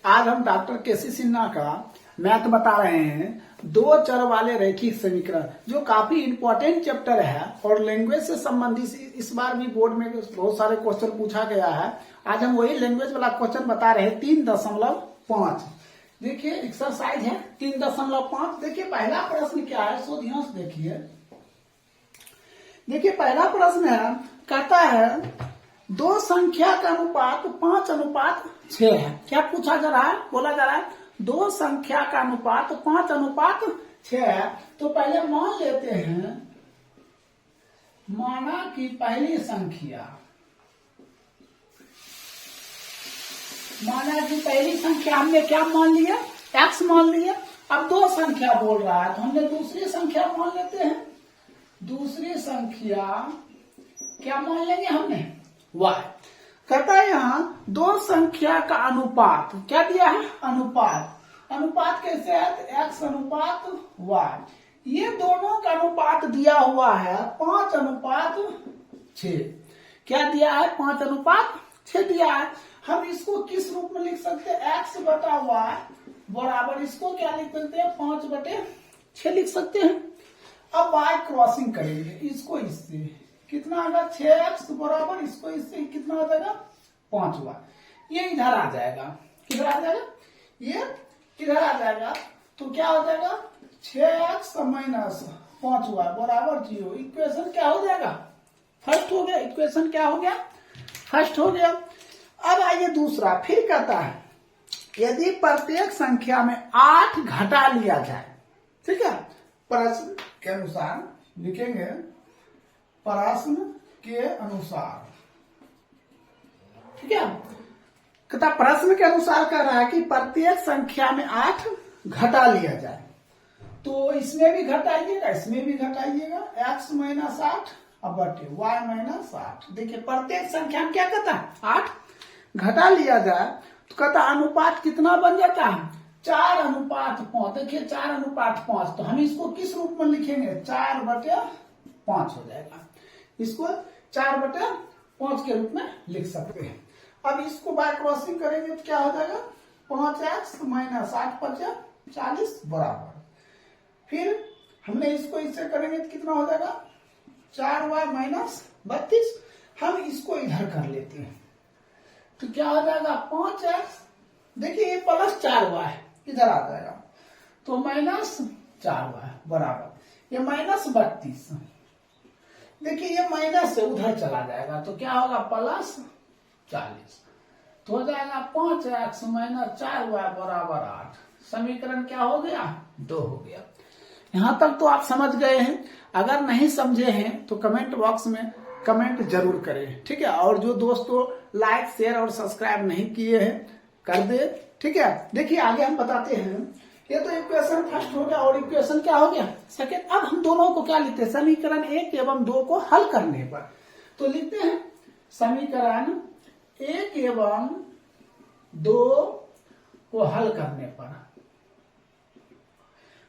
आज हम डॉक्टर केसी सिन्हा का मैथ बता रहे हैं। दो चर वाले रैखिक समीकरण जो काफी इंपॉर्टेंट चैप्टर है और लैंग्वेज से संबंधित इस बार भी बोर्ड में बहुत सारे क्वेश्चन पूछा गया है। आज हम वही लैंग्वेज वाला क्वेश्चन बता रहे हैं 3.5। देखिए एक्सरसाइज है 3.5। देखिए पहला प्रश्न क्या है, सो ध्यान से देखिए। देखिए पहला प्रश्न है, कहता है दो संख्या का अनुपात 5:6 है। क्या पूछा जा रहा है, बोला जा रहा है दो संख्या का अनुपात 5:6 है। तो पहले मान लेते हैं, माना कि पहली संख्या, माना कि पहली संख्या हमने क्या मान लिया, x मान लिया। अब दो संख्या बोल रहा है तो हमने दूसरी संख्या मान लेते हैं। दूसरी संख्या क्या मान लेंगे हमने, y। कहता है यहाँ दो संख्या का अनुपात, क्या दिया है, अनुपात। अनुपात कैसे है, x अनुपात y। ये दोनों का अनुपात दिया हुआ है 5:6। क्या दिया है, 5:6 दिया है। हम इसको किस रूप में लिख सकते हैं, x बटा y बराबर, इसको क्या लिख सकते हैं, 5/6 लिख सकते हैं। अब y क्रॉसिंग करेंगे, इसको इससे कितना आएगा, 6x बराबर, इसको इससे कितना आ जाएगा, 5y। ये इधर आ जाएगा, किधर आ जाएगा, ये किधर आ जाएगा। तो क्या हो जाएगा, 6x माइनस 5y बराबर 0। इक्वेशन क्या हो जाएगा, फर्स्ट हो गया। इक्वेशन क्या हो गया, फर्स्ट हो गया। अब आइए दूसरा, फिर कहता है यदि प्रत्येक संख्या में 8 घटा लिया जाए, ठीक है, प्रश्न के अनुसार लिखेंगे, प्रश्न के अनुसार, ठीक है। कहता प्रश्न के अनुसार कह रहा है कि प्रत्येक संख्या में 8 घटा लिया जाए। तो इसमें भी घटाइएगा, इसमें भी घटाइएगा, x माइनस 8 अब बटे y माइनस 8। देखिए प्रत्येक संख्या में क्या कहता है, 8 घटा लिया जाए तो कहता अनुपात कितना बन जाता है, 4:5। देखिए 4:5, तो हम इसको किस रूप में लिखेंगे, 4/5 हो जाएगा। इसको 4/5 के रूप में लिख सकते हैं। अब इसको बाय क्रॉसिंग करेंगे तो क्या हो जाएगा, 5x माइनस 8×5 40 बराबर। फिर हमने इसको इससे करेंगे तो कितना हो जाएगा, 4y माइनस 32। हम इसको इधर कर लेते हैं तो क्या हो जाएगा, 5x, देखिए ये प्लस 4y इधर आ जाएगा, तो माइनस 4y बराबर ये माइनस 32। देखिए ये माइनस से उधर चला जाएगा तो क्या होगा, प्लस 40। तो हो जाएगा 5x माइनस 4y बराबर 8। समीकरण क्या हो गया, 2 हो गया। यहां तक तो आप समझ गए हैं। अगर नहीं समझे हैं तो कमेंट बॉक्स में कमेंट जरूर करें, ठीक है। और जो दोस्तों लाइक शेयर और सब्सक्राइब नहीं किए हैं कर दे, ठीक है। देखिए आगे हम बताते हैं। ये तो इक्वेशन फर्स्ट हो गया और इक्वेशन क्या हो गया, सेकेंड। अब हम दोनों को क्या लिखते हैं, समीकरण 1 एवं 2 को हल करने पर। तो लिखते हैं समीकरण 1 एवं 2 को हल करने पर।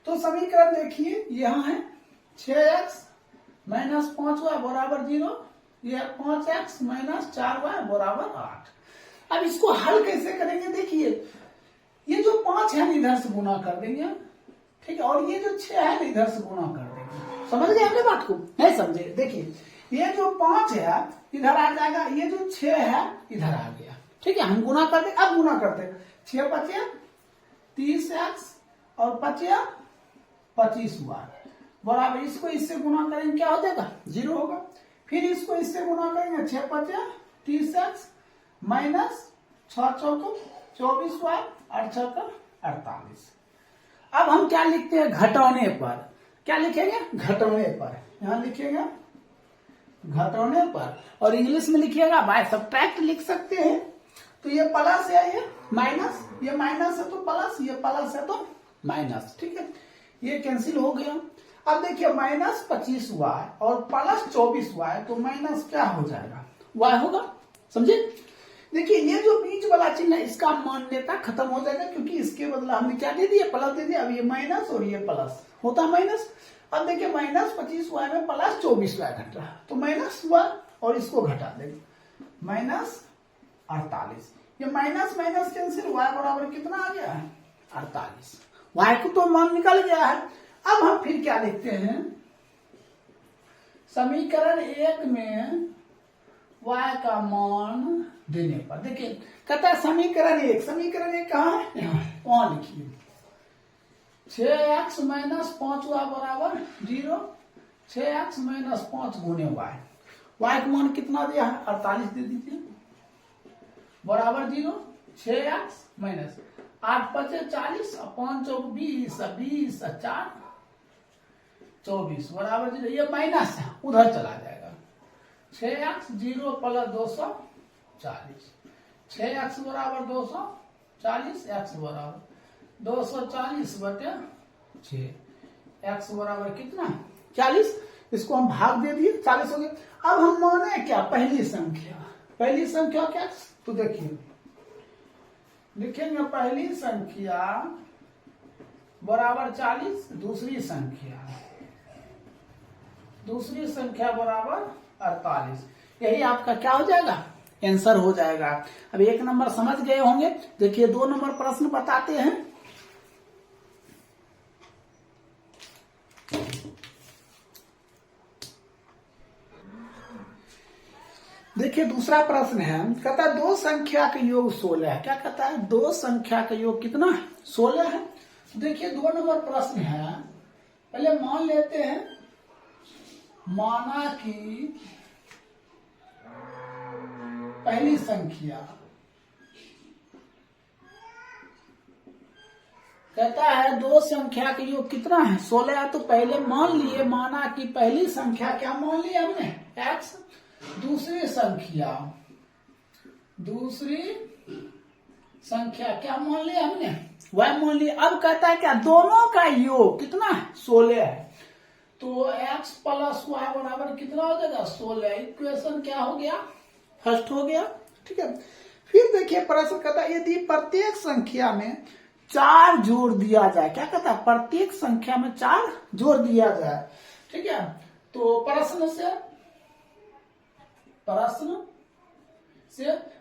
तो समीकरण देखिए यहां है 6x माइनस 5y बराबर 0, ये 5x माइनस 4y बराबर 8। अब इसको हल कैसे करेंगे, देखिए ये जो 5 है इधर से गुना कर देंगे, ठीक है, और ये जो 6 है इधर से गुना कर देंगे। समझ गए आपने बात को, नहीं समझे, देखिए ये जो 5 है इधर आ जाएगा, ये जो 6 है इधर आ गया, ठीक है। हम गुना करते, अब गुना करते हैं, 6×5 30x और 25y बराबर, इसको इससे गुना करेंगे क्या हो जाएगा, 0 होगा। फिर इसको इससे गुना करेंगे, 6×5 30x माइनस 6×4 24y और 6×4 48। अब हम क्या लिखते हैं, घटाने पर। क्या लिखेंगे, घटाने पर। यहां लिखेंगे घटाने पर, और इंग्लिश में लिखिएगा बाय सब्ट्रैक्ट लिख सकते हैं। तो ये प्लस है, ये माइनस, ये माइनस है तो प्लस, ये प्लस है तो माइनस, ठीक है। ये कैंसिल हो गया। अब देखिए माइनस 25y और प्लस 24y, तो माइनस क्या हो जाएगा, y होगा, समझे। देखिए ये जो बीच वाला चिन्ह है इसका मान्यता खत्म हो जाएगा, क्योंकि इसके बदला हमने क्या दे दिया, प्लस दे दिया। अब ये माइनस और ये प्लस होता माइनस। अब देखिए माइनस 25y में प्लस 24y घट रहा, तो माइनस y और इसको घटा देंगे, माइनस 48। ये माइनस माइनस कैंसिल, y बराबर कितना आ गया है 48। y को तो मान निकल गया है। अब हम फिर क्या लिखते हैं, समीकरण 1 में y का मान देने पर, देखिए कहता है समीकरण 1 कहाँ है, यहाँ वहां लिखिए 6x माइनस 5y बराबर 0, 6x माइनस 5 गुने y, y का मान कितना दिया है 48 दे दीजिए बराबर 0, 6x माइनस 8 5 40 और 5 चौक 20 और 20 और 4 24 बराबर 0, ये माइनस है उधर चला जाएगा, 6x 0 प्लस 240, 6x बराबर 240, x बराबर 240 बटे 6, x बराबर कितना 40, इसको हम भाग दे दिए 40 हो गया। अब हम माने क्या, पहली संख्या क्या, तो देखिए लिखेंगे पहली संख्या बराबर 40, दूसरी संख्या बराबर 48, यही आपका क्या हो जाएगा, आंसर हो जाएगा। अब 1 नंबर समझ गए होंगे। देखिए 2 नंबर प्रश्न बताते हैं। देखिए दूसरा प्रश्न है, कहता है 2 संख्या का योग 16 है। क्या कहता है, 2 संख्या का योग कितना 16 है। देखिए 2 नंबर प्रश्न है, पहले मान लेते हैं, माना कि पहली संख्या कहता है 2 संख्या का योग कितना है 16 है। तो पहले मान लिए, माना कि पहली संख्या क्या मान लिया हमने x, दूसरी संख्या क्या मान लिया हमने y मान लिया। अब कहता है क्या, दोनों का योग कितना है 16 है, तो x प्लस y बराबर कितना हो जाएगा 16। इक्वेशन क्या हो गया, फर्स्ट हो गया, ठीक है। फिर देखिए प्रश्न कहता है यदि प्रत्येक संख्या में 4 जोड़ दिया जाए, क्या कहता है, प्रत्येक संख्या में 4 जोड़ दिया जाए, ठीक है। तो प्रश्न से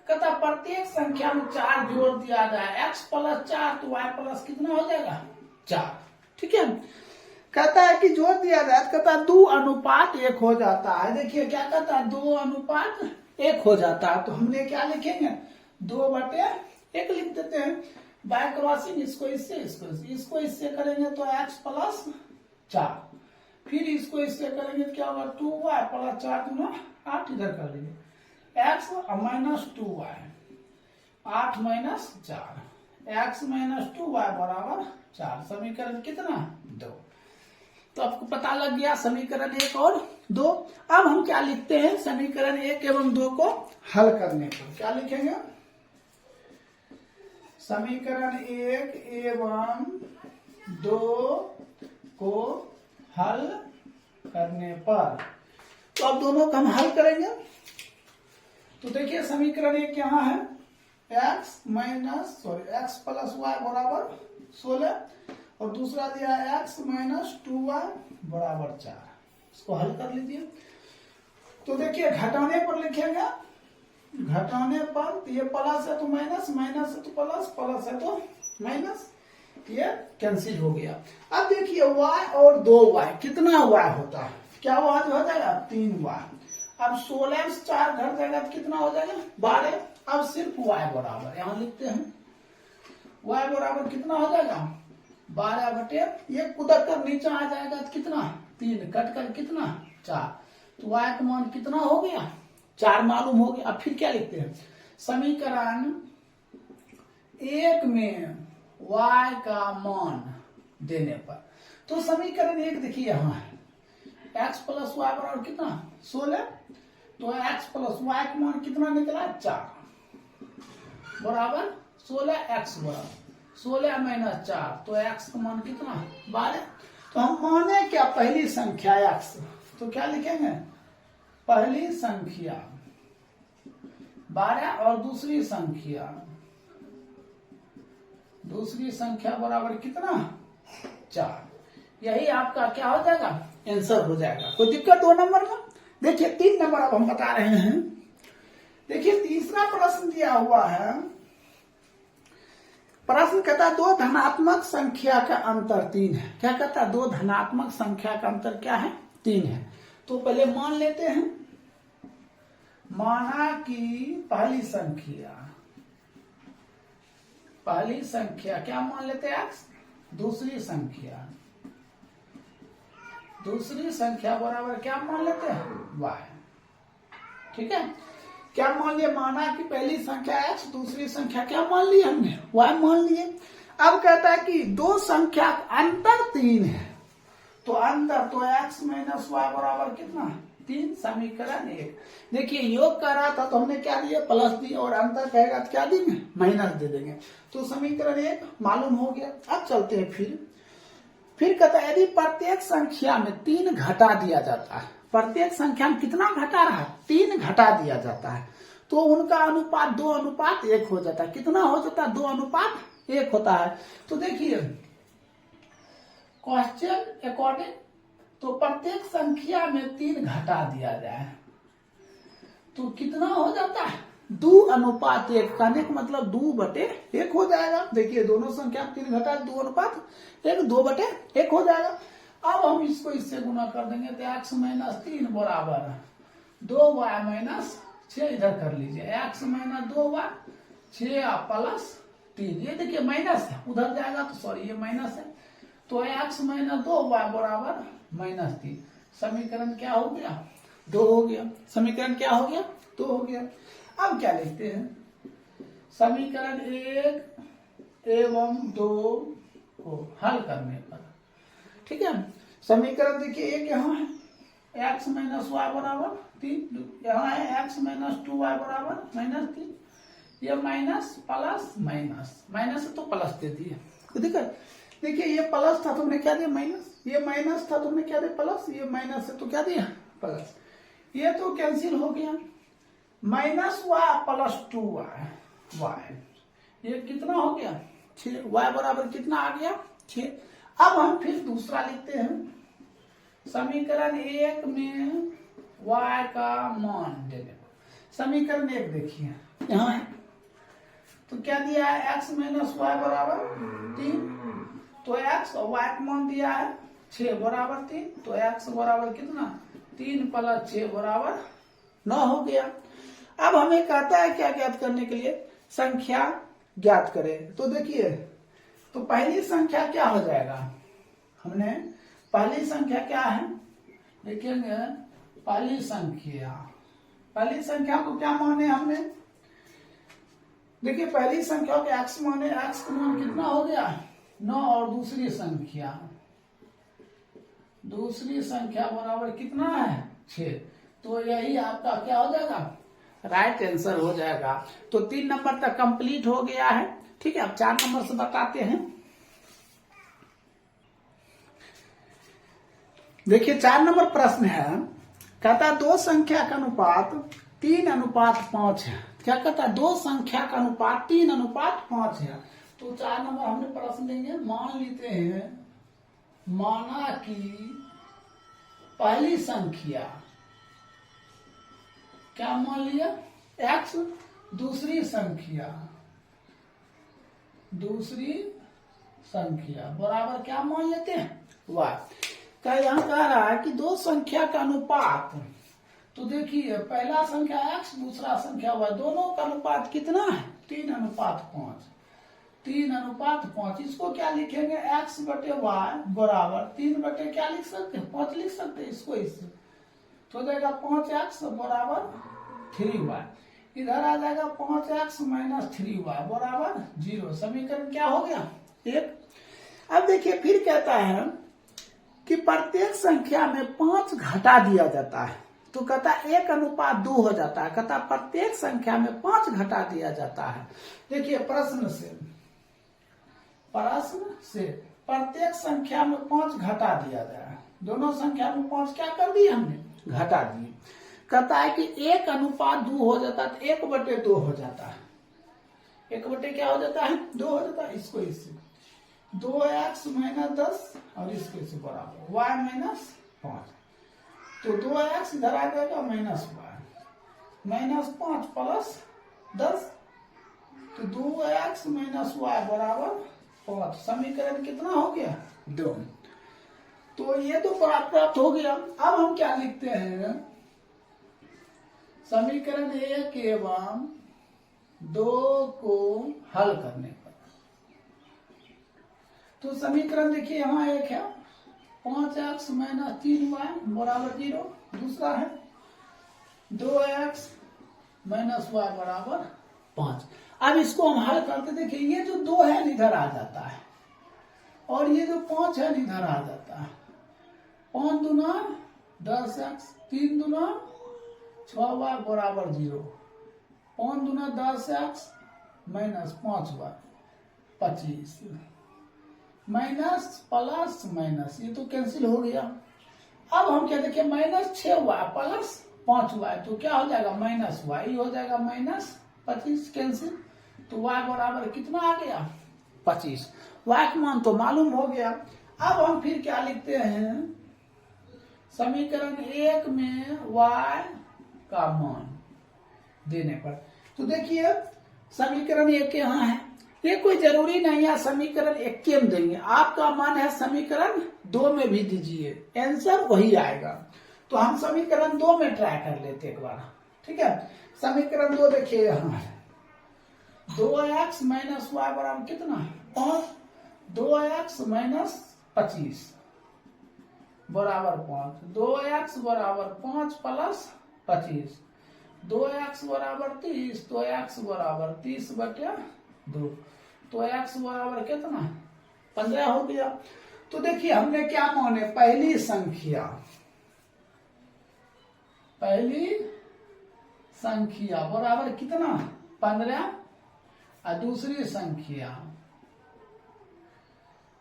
कहता प्रत्येक संख्या में 4 जोड़ दिया जाए, x प्लस 4 तो y प्लस कितना हो जाएगा 4, ठीक है। कहता है कि जोड़ दिया जाए, कहता है 2:1 हो जाता है। देखिए क्या कहता है 2:1 हो जाता है, तो हमने क्या लिखेंगे 2/1 लिख देते हैं। बाय क्रॉसिंग इसको इससे करेंगे तो x प्लस 4, फिर इसको इससे करेंगे तो क्या होगा 2y प्लस 4 गुना 8, इधर कर लीजिए x minus 2y, 8 minus 4, x minus 2y बराबर 4। समीकरण कितना 2। तो आपको पता लग गया समीकरण 1 और 2। अब हम क्या लिखते हैं, समीकरण 1 एवं 2 को हल करने पर क्या लिखेंगे, समीकरण 1 एवं 2 को हल करने पर, तो अब दोनों को हम हल करेंगे। तो देखिए समीकरण 1 यहाँ है x प्लस y बराबर 16 और दूसरा दिया x माइनस 2y बराबर 4, इसको हल कर लीजिए। तो देखिए घटाने पर लिखेंगे, घटाने पर तो ये प्लस है तो माइनस, माइनस है तो प्लस, प्लस है तो माइनस, ये कैंसिल हो गया। अब देखिए y और 2y कितना y होता है, क्या y हो जाएगा 3y। अब 16 से 4 घट जाएगा तो कितना हो जाएगा 12। अब सिर्फ y बराबर यहाँ लिखते हैं, y बराबर कितना हो जाएगा 12 बटे, ये कुदक कर नीचे आ जाएगा तो कितना 3, कट कर कितना 4, तो y का मान कितना हो गया 4 मालूम हो गया। अब फिर क्या लिखते हैं, समीकरण 1 में y का मान देने पर, तो समीकरण 1 देखिए यहाँ है x प्लस y बराबर कितना 16, तो x प्लस y का मान कितना निकला 4 बराबर 16, x बराबर 16 माइनस 4, तो x का मान कितना 12। तो हम माने क्या पहली संख्या x, तो क्या लिखेंगे पहली संख्या 12 और दूसरी संख्या बराबर कितना 4। यही आपका क्या हो जाएगा आंसर हो जाएगा। कोई दिक्कत 2 नंबर में। देखिए 3 नंबर अब हम बता रहे हैं। देखिए तीसरा प्रश्न दिया हुआ है प्रश्न कहता है दो धनात्मक संख्या का अंतर 3 है। क्या कहता है? दो धनात्मक संख्या का अंतर क्या है? 3 है। तो पहले मान लेते हैं, माना कि पहली संख्या क्या मान लेते हैं? x। दूसरी संख्या बराबर क्या मान लेते हैं? y। ठीक है, क्या मान लिया? माना कि पहली संख्या x, दूसरी संख्या क्या मान ली हमने? y मान लिए। अब कहता है कि दो संख्या अंतर 3 है, तो अंतर तो x माइनस y बराबर कितना? 3। समीकरण 1। देखिए योग कर रहा था तो हमने क्या दिया? प्लस दिया, और अंतर कहेगा तो क्या देंगे? माइनस दे देंगे। तो समीकरण 1 मालूम हो गया। अब चलते हैं फिर कहता है यदि प्रत्येक संख्या में 3 घटा दिया जाता है, प्रत्येक संख्या में कितना घटा रहा है? 3 घटा दिया जाता है, तो उनका अनुपात 2:1 हो जाता है। कितना हो जाता है? 2:1 होता है। तो देखिए क्वेश्चन अकॉर्डिंग तो प्रत्येक संख्या में 3 घटा दिया जाए तो कितना हो जाता है? 2:1। कहने का मतलब 2/1 हो जाएगा। देखिए दोनों संख्या में 3 घटा 2:1, 2/1 हो जाएगा। अब हम इसको इससे गुना कर देंगे तो x माइनस 3 बराबर 2y माइनस 6। इधर कर लीजिए, x माइनस 2y 6 प्लस 3। ये देखिए माइनस है, उधर जाएगा तो सॉरी ये माइनस है, तो x माइनस 2y बराबर माइनस 3। समीकरण क्या हो गया? 2 हो गया। समीकरण क्या हो गया? 2 हो गया। अब क्या लिखते हैं? समीकरण 1 एवं 2 को हल करने पर, ठीक है, समीकरण देखिए एक यहाँ है x माइनस वाई बराबर 3, यहाँ है x माइनस 2y बराबर माइनस 3। ये माइनस प्लस माइनस है तो प्लस दे दिए, कोई दिक्कत? देखिए ये प्लस था तो हमने क्या दिया? माइनस। ये माइनस था तो हमने क्या दिया? प्लस। ये माइनस है तो क्या दिया? प्लस। ये तो कैंसिल हो गया, माइनस वाई प्लस 2y। ये कितना हो गया? 6। y बराबर कितना आ गया? 6। अब हम फिर दूसरा लिखते हैं। समीकरण 1 में y का मान देने, समीकरण 1 देखिए यहाँ है, तो क्या दिया है? x माइनस वाई बराबर 3, तो x और y का मान दिया है 6 बराबर 3, तो x बराबर कितना? 3 प्लस 6 बराबर 9 हो गया। अब हमें कहता है क्या ज्ञात करने के लिए? संख्या ज्ञात करें। तो देखिए, तो पहली संख्या क्या हो जाएगा? हमने पहली संख्या क्या है देखेंगे। पहली संख्या को क्या माने हमने? देखिए पहली संख्या के x माने, x का मान कितना हो गया? 9। और दूसरी संख्या बराबर कितना है? 6। तो यही आपका क्या हो जाएगा? राइट आंसर हो जाएगा। तो 3 नंबर तक कंप्लीट हो गया है। ठीक है, अब 4 नंबर से बताते हैं। देखिए 4 नंबर प्रश्न है, कहता दो संख्या का अनुपात 3:5 है। क्या कहता है? दो संख्या का अनुपात 3:5 है। तो 4 नंबर हमने प्रश्न देंगे। मान लेते हैं, माना कि पहली संख्या क्या मान लिया? x, दूसरी संख्या बराबर क्या मान लेते हैं? y। क्या यहाँ कह रहा है कि दो संख्या का अनुपात, तो देखिए पहला संख्या x, दूसरा संख्या y, दोनों का अनुपात कितना है? 3:5। 3:5। इसको क्या लिखेंगे? x बटे y बराबर 3 बटे क्या लिख सकते हैं? 5 लिख सकते हैं इसको। इससे तो जाएगा 5x बराबर 3y। इधर आ जाएगा 5x माइनस 3y बराबर 0। समीकरण क्या हो गया? 1। अब देखिए फिर कहता है कि प्रत्येक संख्या में 5 घटा दिया जाता है, तो कहता 1:2 हो जाता है। कहता प्रत्येक संख्या में 5 घटा दिया जाता है। देखिए प्रश्न से प्रत्येक संख्या में 5 घटा दिया जाए। दोनों संख्या में 5 क्या कर दिए हमने? घटा दिए। कहता है कि 1:2 हो जाता है, तो 1/2 हो जाता है। 1 क्या हो जाता है? 2 हो जाता है। इसको इससे 2x माइनस 10 और इसके से बराबर y माइनस 5। तो 2x इधर आ जाएगा माइनस y, माइनस 5 प्लस 10, तो 2x माइनस वाई बराबर 5। समीकरण कितना हो गया? 2। तो ये तो प्राप्त हो गया। अब हम क्या लिखते हैं? समीकरण 1 एवं 2 को हल करने पर, तो समीकरण देखिए यहां एक है 5x माइनस 3y बराबर 0। दूसरा है 2x माइनस वाई बराबर 5। अब इसको हम हल करते, देखिए ये जो 2 है इधर आ जाता है और ये जो 5 है इधर आ जाता है। 5 दूना 10x, 3 दूना 6y बराबर 0। 5 दूना 10x minus 5y 25, minus plus minus, ये तो कैंसिल हो गया। अब हम क्या देखिए माइनस 6y प्लस 5y, तो क्या हो जाएगा? माइनस y हो जाएगा माइनस 25, कैंसिल। तो y बराबर कितना आ गया? 25। y का मान तो मालूम हो गया। अब हम फिर क्या लिखते हैं? समीकरण 1 में y का मान देने पर, तो देखिए समीकरण 1 यहाँ है, ये कोई जरूरी नहीं है समीकरण 1 के में देंगे, आपका मान है समीकरण 2 में भी दीजिए, आंसर वही आएगा। तो हम समीकरण 2 में ट्राई कर लेते एक बार, ठीक है। समीकरण 2 देखिए यहाँ है 2x माइनस वाई बराबर कितना? 5। 2x माइनस 25 बराबर 5। 2x बराबर 5 प्लस 25, 2x बराबर 30, तो x बराबर 30 बटे 2, तो x बराबर कितना? 15 हो गया। तो देखिए हमने क्या माने? पहली संख्या बराबर कितना? 15, और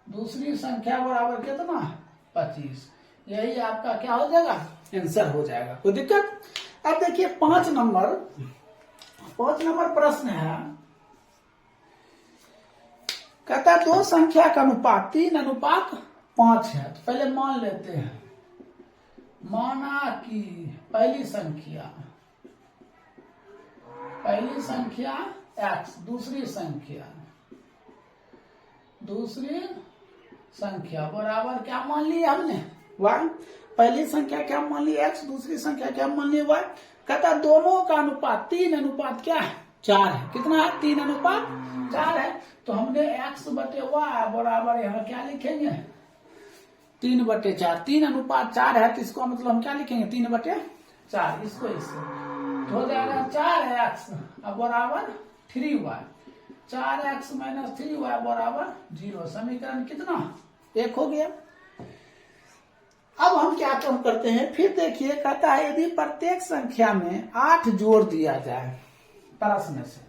दूसरी संख्या बराबर कितना? 25। यही आपका क्या हो जाएगा? आंसर हो जाएगा। कोई दिक्कत? अब देखिए 5 नंबर प्रश्न है, कहता है 2 संख्या का अनुपात 3:5 है। तो पहले मान लेते हैं, माना कि पहली संख्या x, दूसरी संख्या बराबर क्या मान लिया हमने? y। पहली संख्या क्या मान ली? x, दूसरी संख्या क्या मान ली? y। कहता दोनों का अनुपात 3:4 है। कितना है? 3:4 है। तो हमने x बटे y बराबर यहाँ क्या लिखेंगे? 3/4। 3:4 है तो इसको मतलब हम क्या लिखेंगे? 3/4। इसको तो हो जाएगा 4x बराबर 3y। 4x माइनस 3y बराबर 0। समीकरण कितना? 1 हो गया। अब हम क्या काम करते हैं? फिर देखिए कहता है यदि प्रत्येक संख्या में 8 जोड़ दिया जाए, प्रश्न से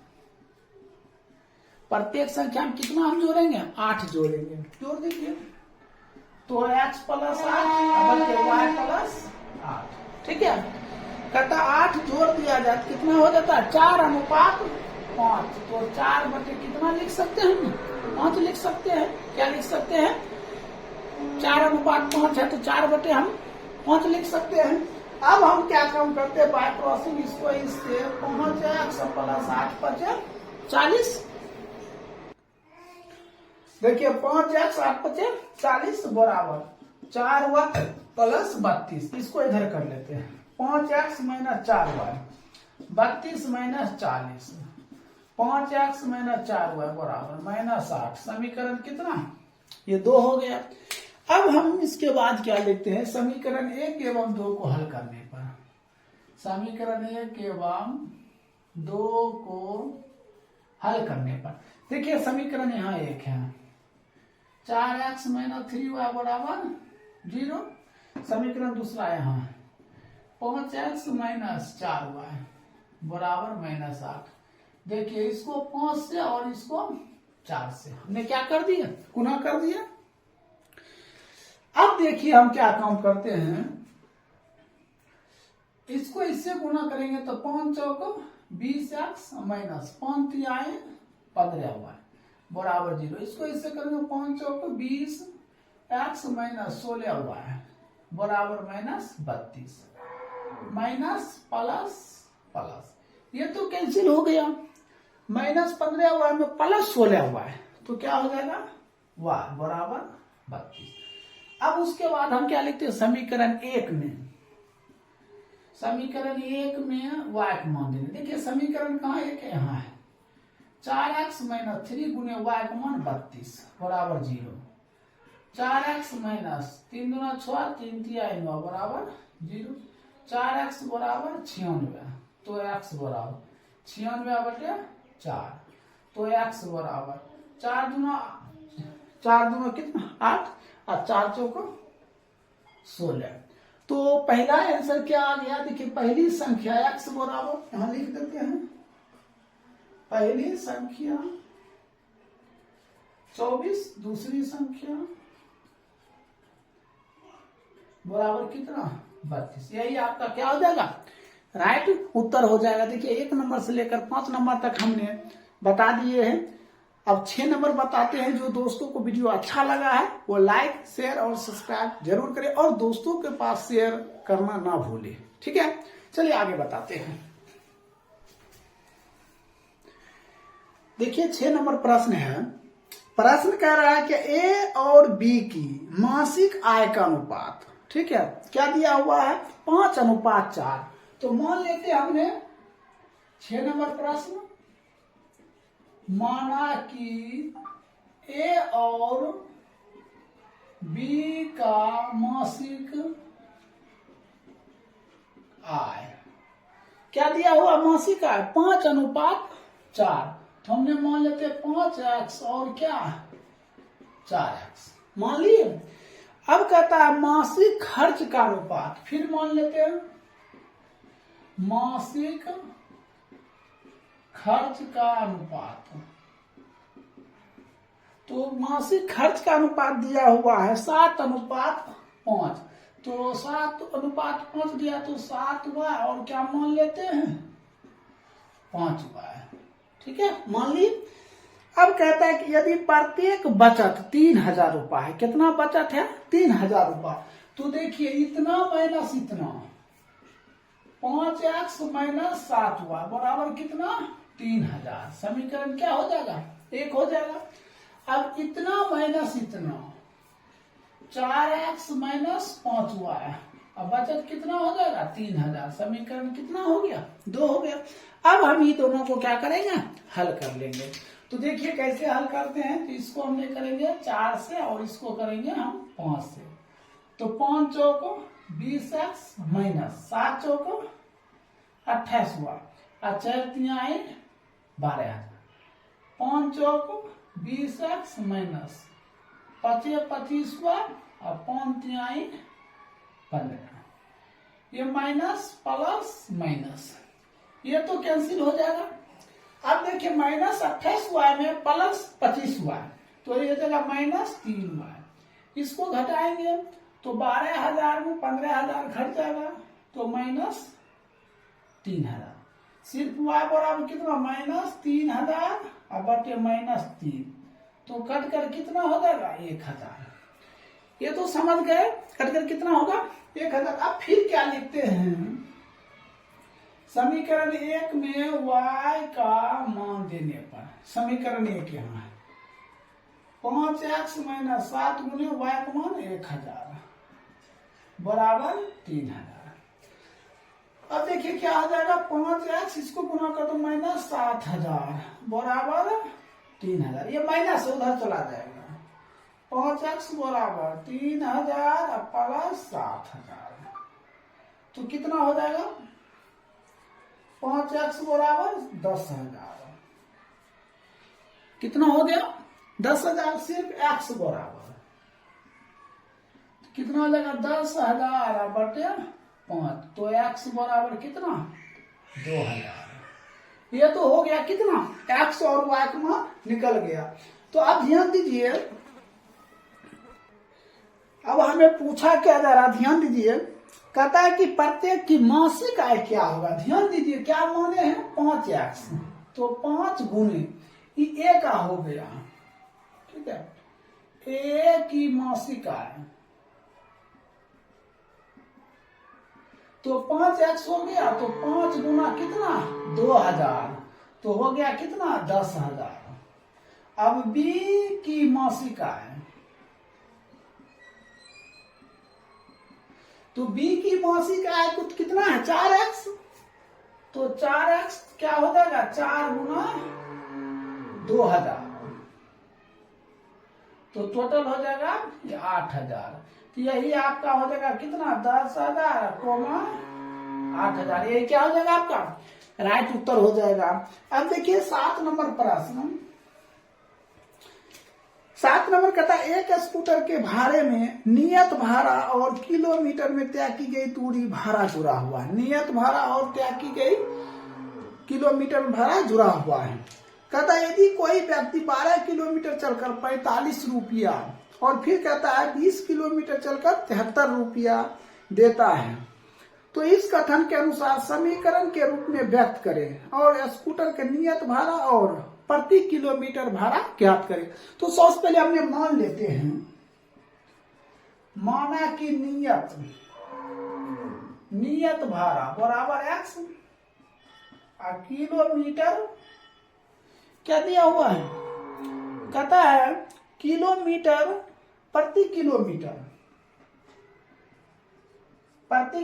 प्रत्येक संख्या में कितना हम जोड़ेंगे? 8 जोड़ेंगे। जोड़ दीजिए, तो x प्लस 8 बल्कि y प्लस 8, ठीक है। कहता 8 जोड़ दिया जाए तो कितना हो जाता है? 4:5। तो 4 बटे कितना लिख सकते हैं हम? 5 लिख सकते हैं। क्या लिख सकते हैं? 4:5 है तो 4 बटे हम 5 लिख सकते हैं। अब हम क्या काम करते हैं? बाय क्रॉसिंग इसको इससे 5x प्लस 8 बचे 40। देखिए 5x 8 बचे 40 बराबर 4y प्लस 32। इसको इधर कर लेते हैं। 5x minus 4y 32 minus 40, 5x minus 4y बराबर माइनस 8। समीकरण कितना? ये 2 हो गया। अब हम इसके बाद क्या लिखते हैं? समीकरण 1 एवं 2 को हल करने पर, समीकरण 1 एवं 2 को हल करने पर देखिए समीकरण यहाँ 1 है 4x माइनस 3y बराबर 0। समीकरण दूसरा यहाँ है 5x माइनस 4y बराबर माइनस 8। देखिए इसको 5 से और इसको 4 से हमने क्या कर दिया? गुना कर दिया। अब देखिए हम क्या काम करते हैं, इसको इससे गुना करेंगे तो 5 चौक 20x माइनस 5 आए 15y बराबर 0। इसको इससे करेंगे 5 चौक 20x माइनस 16y बराबर माइनस 32, माइनस प्लस प्लस, ये तो कैंसिल हो गया। -15 हुआ है में +16 हुआ है, तो क्या हो जाएगा y बराबर 32। अब उसके बाद हम क्या लिखते हैं समीकरण 1 में, समीकरण 1 में y का मान देंगे। देखिए समीकरण कहाँ 1 है, यहाँ है। 4x - 3 गुने y का मान 32 बराबर 0। 4x - 3 दूना 6 3 तिया 9 बराबर 0। 4x बराबर 96, तो x बराबर 96/4, तो x बराबर 4 दूना कितना 8 और 4 चौको 16। तो पहला आंसर क्या आ गया, देखिए पहली संख्या x बराबर यहां लिख देते हैं, पहली संख्या 24, दूसरी संख्या बराबर कितना 32। यही आपका क्या हो जाएगा राइट उत्तर हो जाएगा। देखिए 1 नंबर से लेकर 5 नंबर तक हमने बता दिए हैं। अब 6 नंबर बताते हैं। जो दोस्तों को वीडियो अच्छा लगा है वो लाइक शेयर और सब्सक्राइब जरूर करें और दोस्तों के पास शेयर करना ना भूलें, ठीक है। चलिए आगे बताते हैं। देखिए 6 नंबर प्रश्न है। प्रश्न कह रहा है कि ए और बी की मासिक आय का अनुपात, ठीक है, क्या दिया हुआ है 5:4। तो मान लेते हैं हमने 6 नंबर प्रश्न, माना कि ए और बी का मासिक आय क्या दिया हुआ, मासिक आय 5:4। तो हमने मान लेते 5x और क्या 4x मान लिए। अब कहता है मासिक खर्च का अनुपात, फिर मान लेते हैं मासिक खर्च का अनुपात। तो मासिक खर्च का अनुपात दिया हुआ है 7:5। तो 7:5 दिया तो 7 हुआ और क्या मान लेते हैं 5 हुआ है, ठीक है मान ली। अब कहता है कि यदि प्रत्येक बचत 3000 रुपया है, कितना बचत है 3000 रुपया। तो देखिए इतना माइनस इतना 5x - 7 हुआ बराबर कितना 3000। समीकरण क्या हो जाएगा 1 हो जाएगा। अब इतना माइनस इतना 4x - 5 हुआ है, अब बचत कितना हो जाएगा 3000। समीकरण कितना हो गया 2 हो गया। अब हम ये दोनों को क्या करेंगे हल कर लेंगे। तो देखिए कैसे हल करते हैं। तो इसको हमने करेंगे 4 से और इसको करेंगे हम 5 से। तो 5 चौको 20x - 7 चौको 28 हुआ और 4 3 आए 12,000। 5 चौको 20x - 25 हुआ और 5 3 आए 15। ये माइनस प्लस माइनस ये तो कैंसिल हो जाएगा। अब देखिए -28 हुआ है में +25 हुआ है, तो ये जगह -3 हुआ है। इसको घटाएंगे तो 12,000 में 15,000 घट जाएगा, तो -3,000। सिर्फ y बराबर कितना -3,000 और बटे -3, तो कट कर कितना हो जाएगा 1,000। ये तो समझ गए कट कर कितना होगा 1,000। अब फिर क्या लिखते हैं समीकरण 1 में y का मान देने पर, समीकरण 1 यहाँ है 5x - 7 गुने y का मान 1,000 बराबर 3,000। अब देखिए क्या आ जाएगा 5x इसको गुना कर दो -7,000 बराबर 3,000। ये माइनस उधर चला जाएगा। 5x बराबर 3,000 प्लस 7,000, तो कितना हो जाएगा 5x बराबर 10,000। कितना हो गया 10,000। सिर्फ x बराबर कितना हो जाएगा 10,000 बटे 5, तो x बराबर कितना 2,000। ये तो हो गया कितना x और y का मान निकल गया। तो अब ध्यान दीजिए, अब हमें पूछा क्या जा रहा ध्यान दीजिए। कहता है कि प्रत्येक की मासिक आय क्या होगा। ध्यान दीजिए क्या माने हैं 5x, तो 5 गुने ए का हो गया, ठीक है, ए की मासिक आय तो 5x हो गया, तो 5 गुना कितना 2,000, तो हो गया कितना 10,000। अब बी की मासिक आय, तो बी की मासिक आय कितना है 4x, तो 4x क्या हो जाएगा 4 गुना 2,000, तो टोटल हो जाएगा ये 8,000। तो यही आपका हो जाएगा कितना 10,000 कोमा 8,000, ये क्या हो जाएगा आपका राइट उत्तर हो जाएगा। अब देखिए 7 नंबर प्रश्न। 7 नंबर कहता है एक स्कूटर के भाड़े में नियत भाड़ा और किलोमीटर में तय की गई दूरी भाड़ा जुड़ा हुआ है। नियत भाड़ा और तय की गई किलोमीटर में भाड़ा जुड़ा हुआ है। कहता है यदि कोई व्यक्ति 12 किलोमीटर चलकर 45 रुपया और फिर कहता है 20 किलोमीटर चलकर 73 रुपया देता है, तो इस कथन के अनुसार समीकरण के रूप में व्यक्त करें और स्कूटर के नियत भाड़ा और प्रति किलोमीटर भाड़ा ज्ञात करें। तो सबसे पहले हमने मान लेते हैं, माना कि नियत भाड़ा बराबर x और किलोमीटर क्या दिया हुआ है, कहता है किलोमीटर प्रति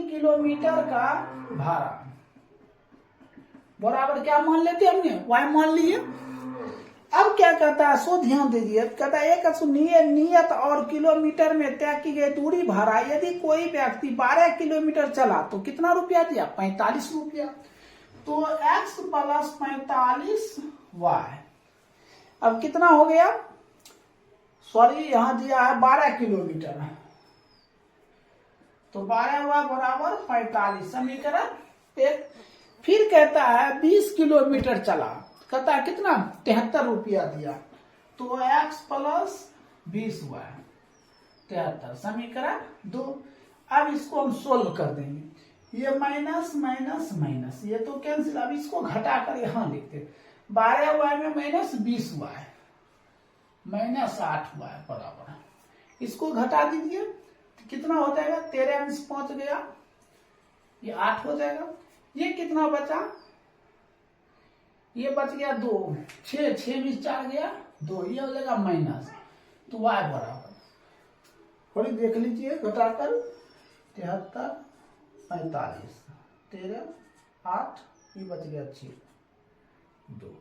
किलोमीटर का भाड़ा बराबर क्या मान लेते हमने y मान लिए। अब क्या कहता है सो ध्यान दीजिए, कहता है एक नियत और किलोमीटर में तय की गई दूरी भाड़ा यदि कोई व्यक्ति 12 किलोमीटर चला तो कितना रुपया दिया 45 रुपया, तो x प्लस 45y। अब कितना हो गया, सॉरी यहां दिया है 12 किलोमीटर, तो 12y बराबर 45 समीकरण एक। फिर कहता है 20 किलोमीटर चला, कहता है कितना 73 रुपया दिया, तो x प्लस 20y 73 समीकरण 2। अब इसको हम सोल्व कर देंगे, ये माइनस माइनस माइनस ये तो कैंसिल। अब इसको घटाकर यहां लिखते 12y में माइनस 20y माइनस 8y बराबर, इसको घटा दीजिए तो कितना हो जाएगा 13 अंश पहुंच गया, ये 8 हो जाएगा। ये कितना बचा, ये बच गया 2, 6 में 4 गया 2, ये हो जाएगा माइनस, तो y बराबर थोड़ी देख लीजिए घटाकर 73 45 13 8, ये बच गया 6 2।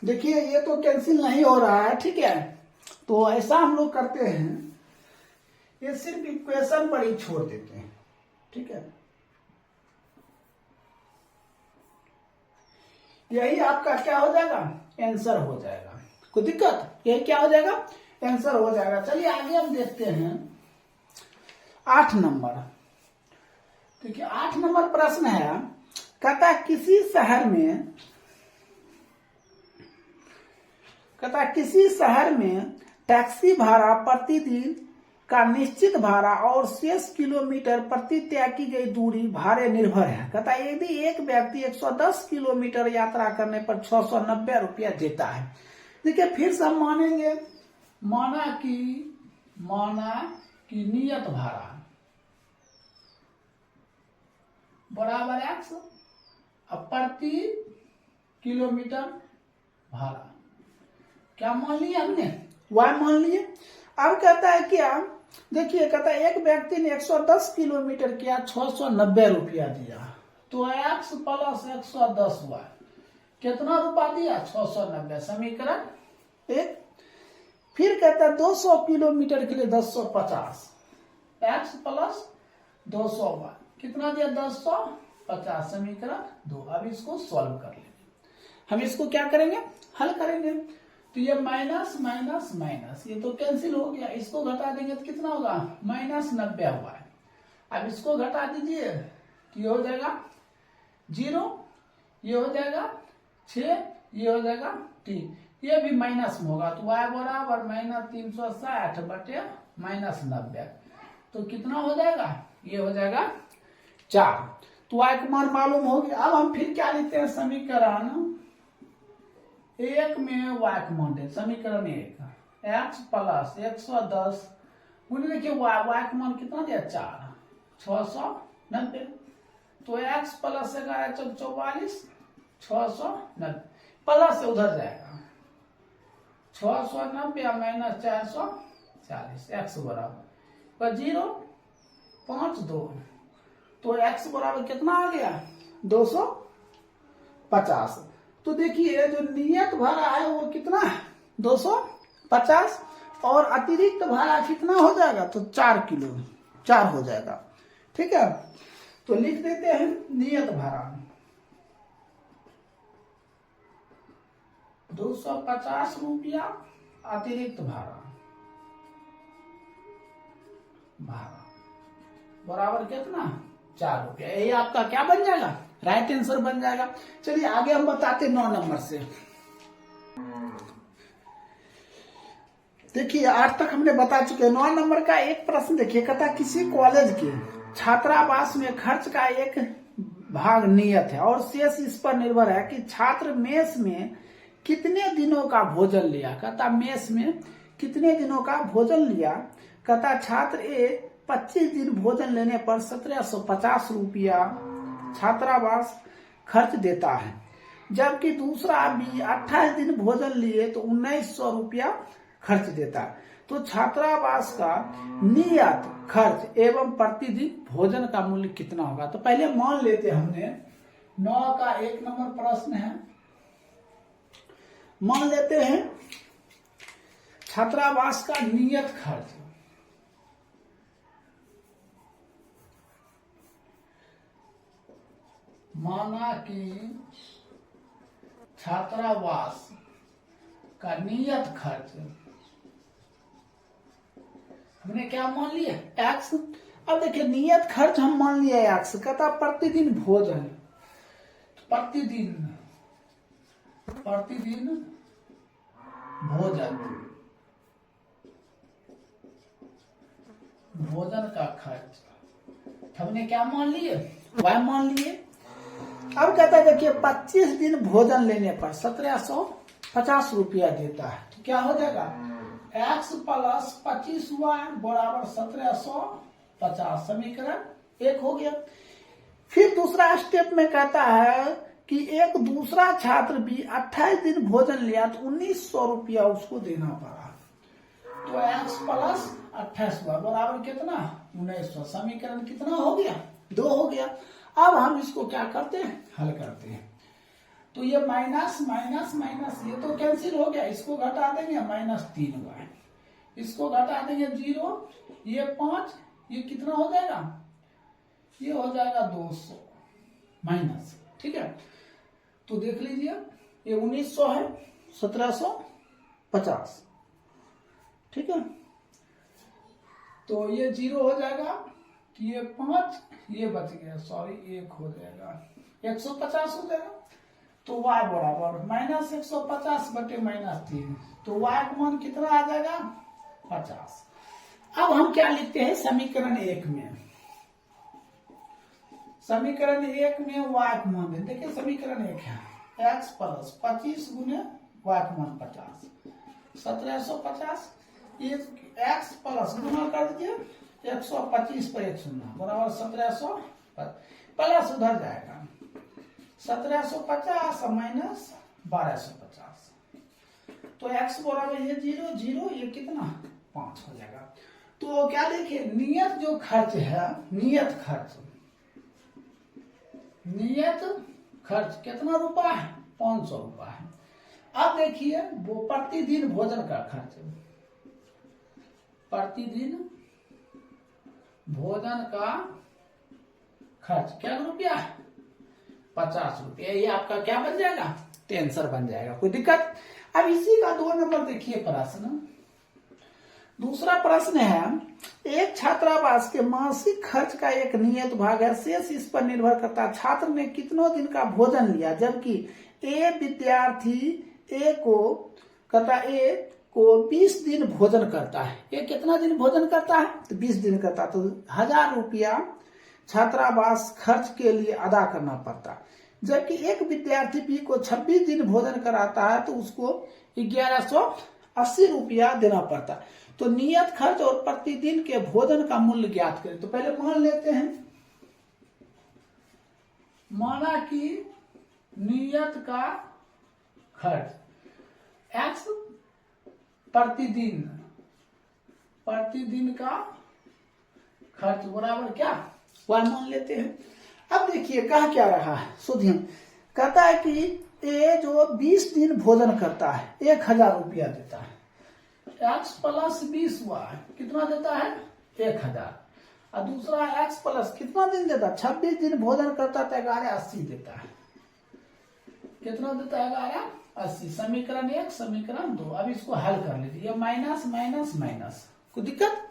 देखिए ये तो कैंसिल नहीं हो रहा है, ठीक है। तो ऐसा हम लोग करते हैं, ये सिर्फ इक्वेशन पर ही छोड़ देते हैं, ठीक है। यही आपका क्या हो जाएगा आंसर हो जाएगा, कोई दिक्कत, यही क्या हो जाएगा आंसर हो जाएगा। चलिए आगे हम देखते हैं 8 नंबर। देखिए 8 नंबर प्रश्न है, कहता किसी शहर में टैक्सी भाड़ा प्रतिदिन का निश्चित भाड़ा और शेष किलोमीटर प्रति तय की गई दूरी भाड़े निर्भर है। कहता है यदि एक व्यक्ति 110 किलोमीटर यात्रा करने पर 690 रुपया देता है। देखिए फिर से हम मानेंगे, माना कि नियत भाड़ा बराबर x और प्रति किलोमीटर भाड़ा क्या मान लिया हमने y मान लिए। अब कहता है क्या, देखिए कहता है एक व्यक्ति ने 110 किलोमीटर किया 690 रुपया दिया, तो x प्लस 110y कितना रुपया दिया 690 समीकरण 1। फिर कहता है 200 किलोमीटर के लिए 1050 x प्लस 200y कितना दिया 1050 समीकरण 2। अब इसको सॉल्व कर लेंगे, हम इसको क्या करेंगे हल करेंगे, तो ये माइनस माइनस माइनस ये तो कैंसिल हो गया, इसको घटा देंगे तो कितना होगा माइनस 90 हुआ है। अब इसको घटा दीजिए तो ये हो जाएगा 0, ये हो जाएगा 6, ये हो जाएगा 3, ये भी माइनस में होगा, तो y बराबर माइनस 360 बटे माइनस 90, तो कितना हो जाएगा ये हो जाएगा 4। तो y का मान मालूम हो गया। अब हम फिर क्या लिखते हैं समीकरण 1 में y का मान दे, समीकरण 1 x प्लस 110 गुने देखिए y का मान कितना दिया 4 690। तो x प्लस 11 44 690 प्लस से उधर जाएगा 690 माइनस 440 x बराबर 0 5 2। तो x बराबर कितना आ गया 250। तो देखिए जो नियत भाड़ा है वो कितना है 250 और अतिरिक्त भाड़ा कितना हो जाएगा तो 4 किलो 4 हो जाएगा। ठीक है, तो लिख देते हैं नियत भाड़ा 250 रुपया अतिरिक्त भाड़ा बराबर कितना 4 रुपया। यही आपका क्या बन जाएगा राइट आंसर बन जाएगा। चलिए आगे हम बताते 9 नंबर से। देखिए 8 तक हमने बता चुके हैं। 9 नंबर का एक प्रश्न देखिए, कहता किसी कॉलेज के छात्रावास में खर्च का एक भाग नियत है और शेष इस पर निर्भर है कि छात्र मेस में कितने दिनों का भोजन लिया। कहता मेस में कितने दिनों का भोजन लिया। कहता छात्र ए 25 दिन भोजन लेने पर 1750 रुपया छात्रावास खर्च देता है, जबकि दूसरा बी 28 दिन भोजन लिए तो 1900 रुपया खर्च देता है। तो छात्रावास का नियत खर्च एवं प्रतिदिन भोजन का मूल्य कितना होगा। तो पहले मान लेते हमने 9 का 1 नंबर प्रश्न है। मान लेते हैं छात्रावास का नियत खर्च माना कि छात्रावास का नियत खर्च हमने क्या मान लिया x। अब देखिए नियत खर्च हम मान लिया x। कहता प्रतिदिन भोजन प्रतिदिन भोजन का खर्च हमने क्या मान लिए y मान लिए। अब कहता है देखिए 25 दिन भोजन लेने पर 1750 रुपया देता है। तो क्या हो जाएगा x प्लस 25y बराबर 1750 समीकरण 1 हो गया। फिर दूसरा स्टेप में कहता है कि एक दूसरा छात्र भी 28 दिन भोजन लिया तो 1900 रुपया उसको देना पड़ा। तो x प्लस 28y बराबर कितना 1900 समीकरण कितना हो गया 2 हो गया। अब हम इसको क्या करते हैं हल करते हैं। तो ये माइनस माइनस माइनस ये तो कैंसिल हो गया, इसको घटा देंगे -3y, इसको घटा देंगे 0, ये 5, ये कितना हो जाएगा ये हो जाएगा 200 माइनस। ठीक है, तो देख लीजिए ये 1900 है 1750। ठीक है, तो ये 0 हो जाएगा तो ये 5 ये बच गया सॉरी 1 हो जाएगा 150 हो जाएगा। तो y बराबर -150 बटे -3। तो y का मान कितना आ जाएगा 50। अब हम क्या लिखते हैं समीकरण 1 में। समीकरण 1 में y का मान देते देखिए समीकरण 1 है x प्लस 25 गुने y का मान 50 1750। ये x प्लस गुना कर दीजिए 125 पर 1 शून्य बराबर 1700 प्लस उधर जाएगा 1750 माइनस 1250। तो x बराबर ये 0 0 ये कितना 5 हो जाएगा। तो क्या देखिए नियत जो खर्च है नियत खर्च कितना रुपया है 500 रुपया है। अब देखिए वो प्रतिदिन भोजन का खर्च प्रतिदिन भोजन का खर्च क्या रुपया है 50 रुपया। ये आपका क्या बन जाएगा आंसर बन जाएगा, कोई दिक्कत। अब इसी का 2 नंबर देखिए प्रश्न। दूसरा प्रश्न है एक छात्रावास के मासिक खर्च का एक नियत भाग है, शेष इस पर निर्भर करता है छात्र ने कितनों दिन का भोजन लिया, जबकि ए विद्यार्थी ए को 20 दिन भोजन करता है। ये कितना दिन भोजन करता है तो 20 दिन करता है। तो 1000 रुपया छात्रावास खर्च के लिए अदा करना पड़ता है, जबकि एक विद्यार्थी बी को 26 दिन भोजन कराता है तो उसको 1100 80 रुपया देना पड़ता है। तो नियत खर्च और प्रतिदिन के भोजन का मूल्य ज्ञात करें। तो पहले मान लेते हैं, माना कि नियत का खर्च x प्रतिदिन का खर्च बराबर क्या y मान लेते हैं। अब देखिए कहा क्या रहा है, सुधियम कहता है कि ये जो 20 दिन भोजन करता है 1000 रुपया देता है। x प्लस 20y कितना देता है 1000, और दूसरा x प्लस कितना दिन देता है 26 दिन भोजन करता है 1180 देता है। कितना देता है 1180। समीकरण 1 समीकरण 2। अब इसको हल कर लीजिए, माइनस माइनस माइनस, कोई दिक्कत।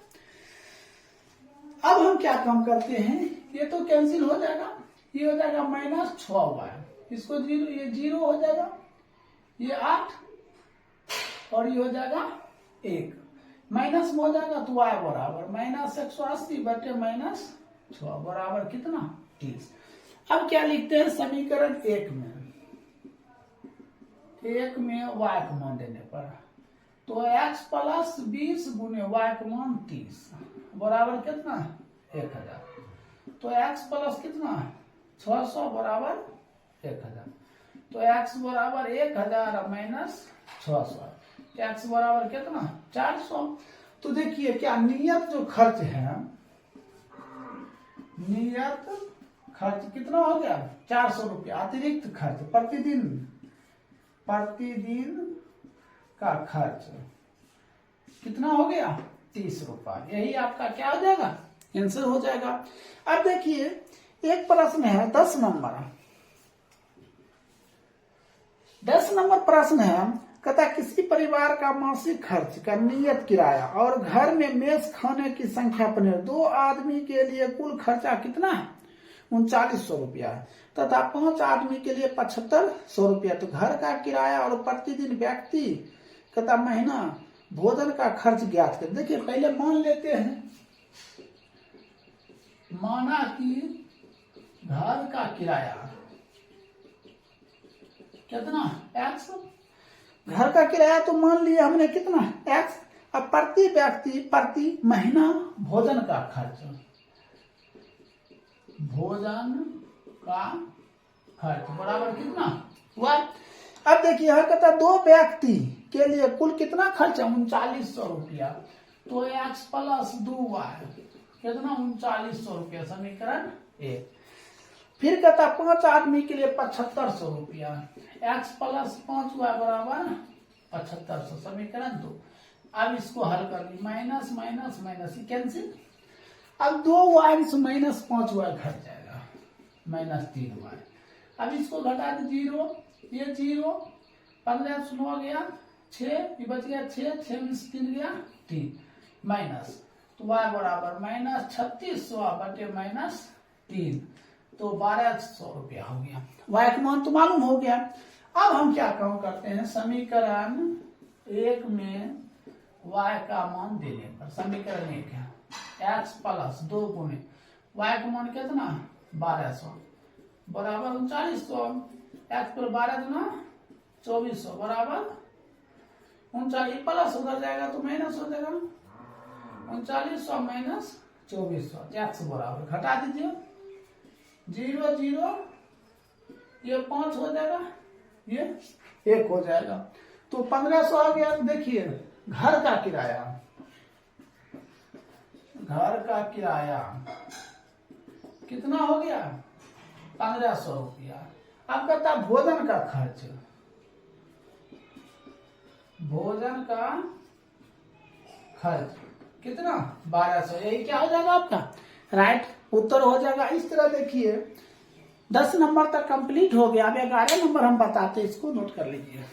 अब हम क्या काम करते हैं, ये तो कैंसिल हो जाएगा, ये हो जाएगा -6y, इसको 0, ये 0 हो जाएगा, ये 8 और ये हो जाएगा 1, माइनस में हो जाएगा तो y बराबर -180 बटे -6 बराबर कितना 30। अब क्या लिखते हैं समीकरण 1 में y का मान देने पर, तो x प्लस 20 गुने y का मान 30 बराबर कितना 1000। तो x प्लस कितना 600 बराबर 1000। तो x बराबर 1000 माइनस 600, x बराबर कितना 400। तो देखिए क्या नियत जो खर्च है, नियत खर्च कितना हो गया 400 रुपया। अतिरिक्त खर्च प्रतिदिन का खर्च कितना हो गया 30 रुपया। यही आपका क्या हो जाएगा आंसर हो जाएगा। अब देखिए एक प्रश्न है 10 नंबर प्रश्न है, कहता किसी परिवार का मासिक खर्च का नियत किराया और घर में मेस खाने की संख्या पर 2 आदमी के लिए कुल खर्चा कितना है 3900 रुपया है, तथा 5 आदमी के लिए 7500 रुपया। तो घर का किराया और प्रतिदिन व्यक्ति कहता महीना भोजन का खर्च ज्ञात करें। देखिए पहले मान लेते हैं, माना कि घर का किराया कितना x, घर का किराया तो मान लिया हमने कितना x। अब प्रति व्यक्ति प्रति महीना भोजन का खर्च, बराबर कितना y। अब देखिए यह कहता 2 व्यक्ति के लिए कुल कितना खर्च है 3900 रुपया। तो x प्लस 2y कितना 3900 रुपया, समीकरण 1। फिर कहता 5 आदमी के लिए 7500 रुपया, x प्लस 5y बराबर 7500, समीकरण 2। अब इसको हल कर ली, माइनस माइनस माइनस कैंसिल। अब 2y से -5y घट जाएगा, -3y। अब इसको घटा दे 0, ये 0, 15 सुनो गया 6, ये बच गया 6 में 3 गया 3, माइनस, तो y बराबर -3600 बटे -3, तो 1200 रुपया हो गया। y का मान तो मालूम हो गया। अब हम क्या काम करते हैं, समीकरण 1 में y का मान देने पर, समीकरण 1 है x प्लस 2 गुने y का मान कितना 1200 बराबर 3900, x पर 12 गुना 2400 बराबर 39, प्लस उधर जाएगा तो माइनस हो जाएगा 3900 माइनस 2400, x बराबर घटा दीजिए 0 0, ये 5 हो जाएगा, ये 1 हो जाएगा, तो 1500 आ गया। देखिए घर का किराया कितना हो गया 1500 रुपया। अब कहता भोजन का खर्च, कितना 1200, यही क्या हो जाएगा आपका राइट उत्तर हो जाएगा। इस तरह देखिए 10 नंबर तक कंप्लीट हो गया। अब 11 नंबर हम बताते हैं, इसको नोट कर लीजिए।